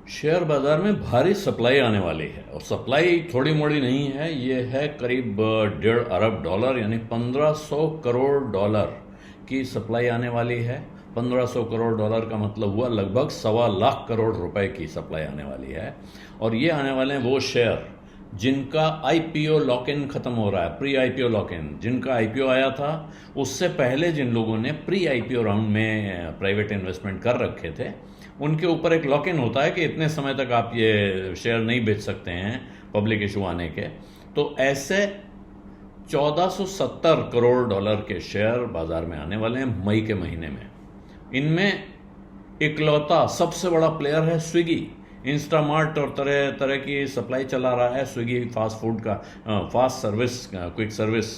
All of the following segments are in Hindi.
शेयर बाजार में भारी सप्लाई आने वाली है और सप्लाई थोड़ी मोड़ी नहीं है। ये है करीब 1.5 अरब डॉलर यानी 1500 करोड़ डॉलर की सप्लाई आने वाली है। 1500 करोड़ डॉलर का मतलब हुआ लगभग 1.25 लाख करोड़ रुपए की सप्लाई आने वाली है। और ये आने वाले हैं वो शेयर जिनका आईपीओ लॉक इन खत्म हो रहा है, प्री आईपीओ लॉक इन। जिनका आईपीओ आया था उससे पहले जिन लोगों ने प्री आईपीओ राउंड में प्राइवेट इन्वेस्टमेंट कर रखे थे, उनके ऊपर एक लॉक इन होता है कि इतने समय तक आप ये शेयर नहीं बेच सकते हैं पब्लिक इशू आने के। तो ऐसे 1470 करोड़ डॉलर के शेयर बाजार में आने वाले हैं मई के महीने में। इनमें इकलौता सबसे बड़ा प्लेयर है स्विगी। इंस्टामार्ट और तरह तरह की सप्लाई चला रहा है। स्विगी फास्ट फूड का fast service, quick service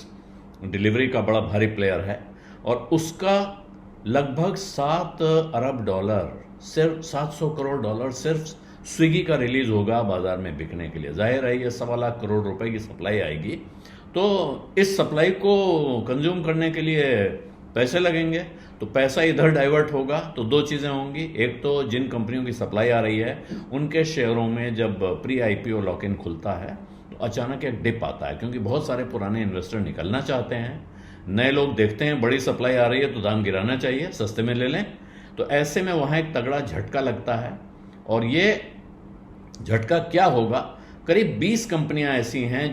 delivery का बड़ा भारी प्लेयर है और उसका लगभग 7 अरब डॉलर, सिर्फ 700 करोड़ डॉलर सिर्फ स्विगी का रिलीज होगा बाजार में बिकने के लिए। जाहिर है ये 1.25 लाख करोड़ रुपए की सप्लाई आएगी, तो इस सप्लाई को कंज्यूम करने के लिए पैसे लगेंगे। तो पैसा इधर डाइवर्ट होगा तो दो चीज़ें होंगी। एक तो जिन कंपनियों की सप्लाई आ रही है उनके शेयरों में जब प्री आईपीओ लॉक इन खुलता है तो अचानक एक डिप आता है, क्योंकि बहुत सारे पुराने इन्वेस्टर निकलना चाहते हैं। नए लोग देखते हैं बड़ी सप्लाई आ रही है तो दाम गिराना चाहिए, सस्ते में ले लें। तो ऐसे में वहाँ एक तगड़ा झटका लगता है। और ये झटका क्या होगा, करीब 20 कंपनियां ऐसी हैं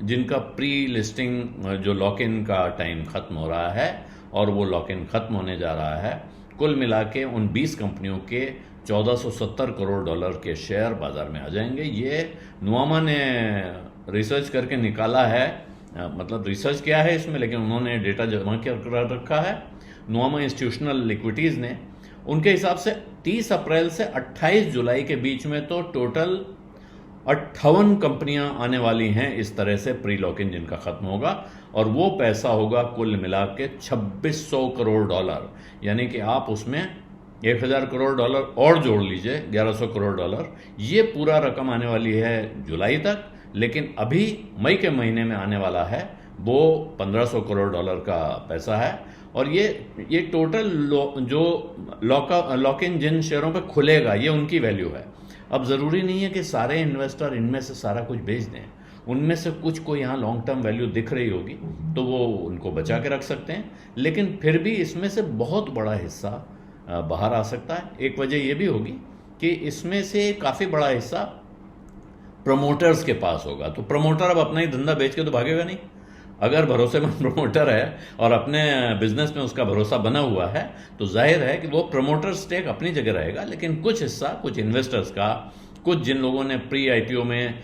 जिनका प्री लिस्टिंग जो लॉक इन का टाइम खत्म हो रहा है और वो लॉक इन खत्म होने जा रहा है। कुल मिला के उन 20 कंपनियों के 1470 करोड़ डॉलर के शेयर बाजार में आ जाएंगे। ये नुआमा ने रिसर्च करके निकाला है, मतलब रिसर्च किया है इसमें, लेकिन उन्होंने डेटा जमा कर रखा है नुआमा इंस्टीट्यूशनल लिक्विडिटीज ने। उनके हिसाब से 30 अप्रैल से 28 जुलाई के बीच में तो टोटल 58 कंपनियां आने वाली हैं इस तरह से प्री लॉक इन जिनका खत्म होगा। और वो पैसा होगा कुल मिला के 2600 करोड़ डॉलर, यानी कि आप उसमें 1000 करोड़ डॉलर और जोड़ लीजिए, 1100 करोड़ डॉलर। ये पूरा रकम आने वाली है जुलाई तक, लेकिन अभी मई के महीने में आने वाला है वो 1500 करोड़ डॉलर का पैसा है। और ये टोटल जो लॉक इन जिन शेयरों पे खुलेगा ये उनकी वैल्यू है। अब ज़रूरी नहीं है कि सारे इन्वेस्टर इनमें से सारा कुछ बेच दें। उनमें से कुछ को यहाँ लॉन्ग टर्म वैल्यू दिख रही होगी तो वो उनको बचा के रख सकते हैं, लेकिन फिर भी इसमें से बहुत बड़ा हिस्सा बाहर आ सकता है। एक वजह ये भी होगी कि इसमें से काफ़ी बड़ा हिस्सा प्रमोटर्स के पास होगा। तो प्रमोटर अब अपना ही धंधा बेच के तो भागेगा नहीं। अगर भरोसेमंद प्रमोटर है और अपने बिजनेस में उसका भरोसा बना हुआ है तो जाहिर है कि वो प्रमोटर स्टेक अपनी जगह रहेगा, लेकिन कुछ हिस्सा कुछ इन्वेस्टर्स का, कुछ जिन लोगों ने प्री आईपीओ में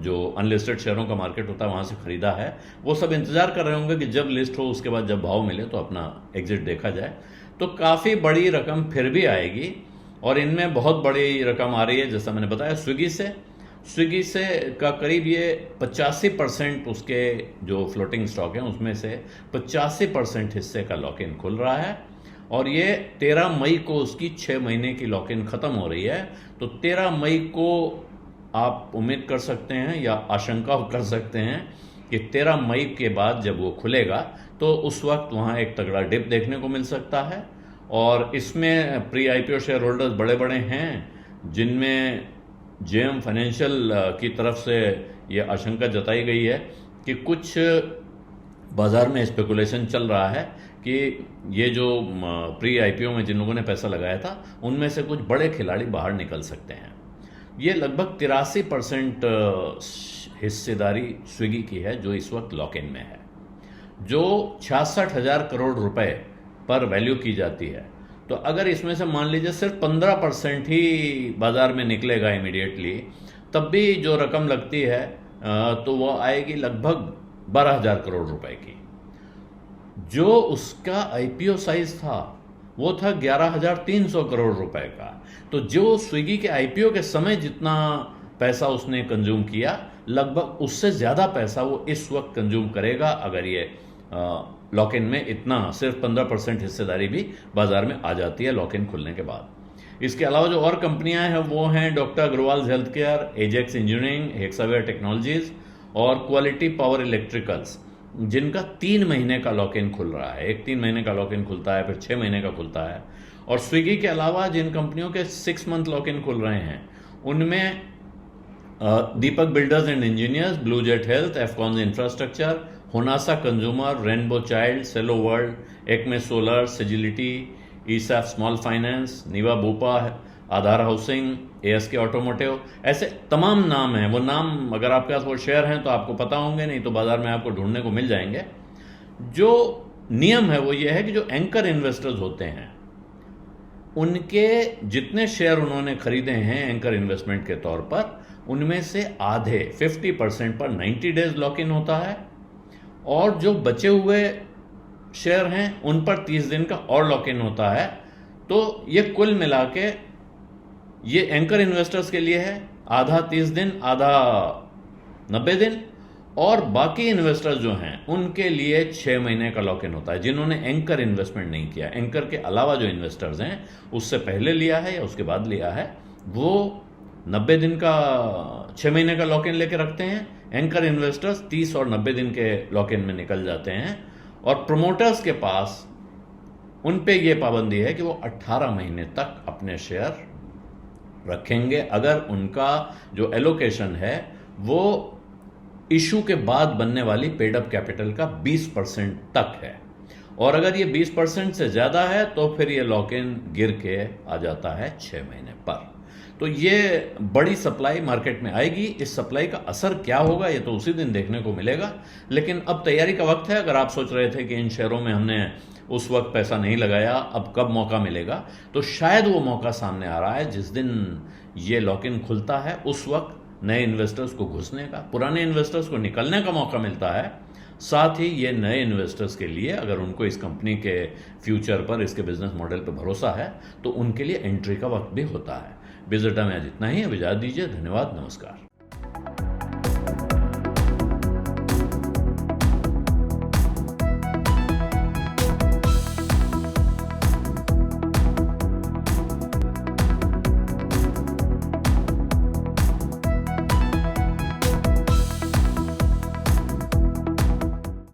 जो अनलिस्टेड शेयरों का मार्केट होता है वहाँ से खरीदा है, वो सब इंतजार कर रहे होंगे कि जब लिस्ट हो उसके बाद जब भाव मिले तो अपना एग्जिट देखा जाए। तो काफ़ी बड़ी रकम फिर भी आएगी और इनमें बहुत बड़ी रकम आ रही है। जैसा मैंने बताया स्विगी से का करीब ये 85% उसके जो फ्लोटिंग स्टॉक है उसमें से 85% हिस्से का लॉक इन खुल रहा है। और ये 13 मई को उसकी 6 महीने की लॉक इन खत्म हो रही है। तो 13 मई को आप उम्मीद कर सकते हैं या आशंका कर सकते हैं कि 13 मई के बाद जब वो खुलेगा तो उस वक्त वहाँ एक तगड़ा डिप देखने को मिल सकता है। और इसमें प्री आईपीओ शेयर होल्डर्स बड़े बड़े हैं, जिनमें जेएम फाइनेंशियल की तरफ से ये आशंका जताई गई है कि कुछ बाजार में स्पेकुलेशन चल रहा है कि ये जो प्री आईपीओ में जिन लोगों ने पैसा लगाया था उनमें से कुछ बड़े खिलाड़ी बाहर निकल सकते हैं। ये लगभग 83% हिस्सेदारी स्विगी की है जो इस वक्त लॉक इन में है, जो 66,000 करोड़ रुपए पर वैल्यू की जाती है। तो अगर इसमें से मान लीजिए सिर्फ 15% ही बाजार में निकलेगा इमीडिएटली, तब भी जो रकम लगती है तो वो आएगी लगभग 12,000 करोड़ रुपए की। जो उसका आईपीओ साइज था वो था 11,300 करोड़ रुपए का। तो जो स्विगी के आईपीओ के समय जितना पैसा उसने कंज्यूम किया, लगभग उससे ज़्यादा पैसा वो इस वक्त कंज्यूम करेगा अगर ये लॉक इन में इतना सिर्फ 15% हिस्सेदारी भी बाजार में आ जाती है लॉक इन खुलने के बाद। इसके अलावा जो और कंपनियां हैं वो हैं doctor Agarwal Health Care, Ajax Engineering, Hexaware Technologies और क्वालिटी पावर इलेक्ट्रिकल्स, जिनका 3 महीने का लॉक इन खुल रहा है। एक 3 महीने का लॉक इन खुलता है, फिर 6 महीने का खुलता है। और स्विगी के अलावा जिन कंपनियों के 6 मंथ लॉक इन खुल रहे हैं उनमें Deepak Builders and Engineers, Blue Jet Health, Afcons Infrastructure, Honasa Consumer, Rainbow Child, Cello World, Acme Solar, Sagility, ESAF Small Finance, Niva Bupa, Aadhar Housing, ASK Automotive, ऐसे तमाम नाम हैं। वो नाम अगर आपके पास वो शेयर हैं तो आपको पता होंगे, नहीं तो बाजार में आपको ढूंढने को मिल जाएंगे। जो नियम है वो ये है कि जो एंकर इन्वेस्टर्स होते हैं उनके जितने शेयर उन्होंने खरीदे हैं एंकर इन्वेस्टमेंट के तौर पर, उनमें से आधे 50% पर 90 डेज लॉक इन होता है, और जो बचे हुए शेयर हैं उन पर 30 दिन का और लॉक इन होता है। तो ये कुल मिला के ये एंकर इन्वेस्टर्स के लिए है, आधा 30 दिन, आधा 90 दिन, और बाकी इन्वेस्टर्स जो हैं उनके लिए 6 महीने का लॉक इन होता है। जिन्होंने एंकर इन्वेस्टमेंट नहीं किया, एंकर के अलावा जो इन्वेस्टर्स हैं उससे पहले लिया है या उसके बाद लिया है, वो 90 दिन का 6 महीने का लॉक इन लेके रखते हैं। एंकर इन्वेस्टर्स 30 और 90 दिन के लॉक इन में निकल जाते हैं। और प्रोमोटर्स के पास उन पे ये पाबंदी है कि वो 18 महीने तक अपने शेयर रखेंगे अगर उनका जो एलोकेशन है वो इशू के बाद बनने वाली पेड अप कैपिटल का 20% तक है। और अगर ये 20% से ज्यादा है तो फिर ये लॉक इन गिर के आ जाता है 6 महीने पर। तो ये बड़ी सप्लाई मार्केट में आएगी। इस सप्लाई का असर क्या होगा ये तो उसी दिन देखने को मिलेगा, लेकिन अब तैयारी का वक्त है। अगर आप सोच रहे थे कि इन शेयरों में हमने उस वक्त पैसा नहीं लगाया, अब कब मौका मिलेगा, तो शायद वो मौका सामने आ रहा है जिस दिन ये लॉक इन खुलता है। उस वक्त नए इन्वेस्टर्स को घुसने का, पुराने इन्वेस्टर्स को निकलने का मौका मिलता है। साथ ही ये नए इन्वेस्टर्स के लिए, अगर उनको इस कंपनी के फ्यूचर पर, इसके बिजनेस मॉडल पर भरोसा है, तो उनके लिए एंट्री का वक्त भी होता है। बिजनेस में आज इतना ही। अब इजाजत दीजिए। धन्यवाद, नमस्कार।